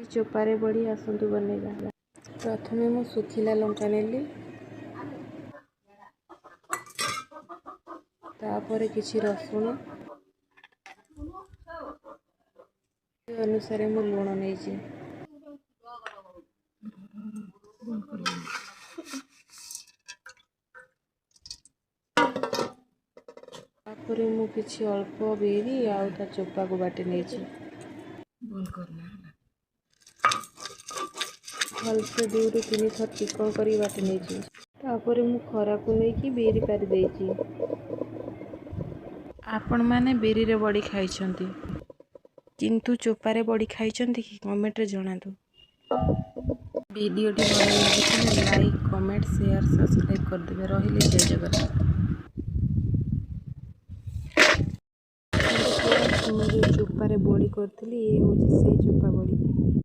चोपारे बड़ी आसतु बनेगा। प्रथमे मु सुखिला लंका नेली, तापर किछि रसुण अनुसार मु लुण नहीं। तापर मु किछि अल्प बिरी आउ ता चोपा को बाटे नहीं। भलसे 2 ରୁ 3 थर चिकन करी बाटे नहीं। तापर मु खरा को लेकी बिरी पारि देछि। आपण माने बिरी रे बड़ी खाइछंती किंतु चोपारे बड़ी खाइछंती कि कमेंट रे जणातु। वीडियोटी भल लागिले लाइक कमेंट शेयर सब्सक्राइब कर देबे। रहिले जय जगन्नाथ। जो चोपारे बड़ी करथली ए होची से चोपा बड़ी।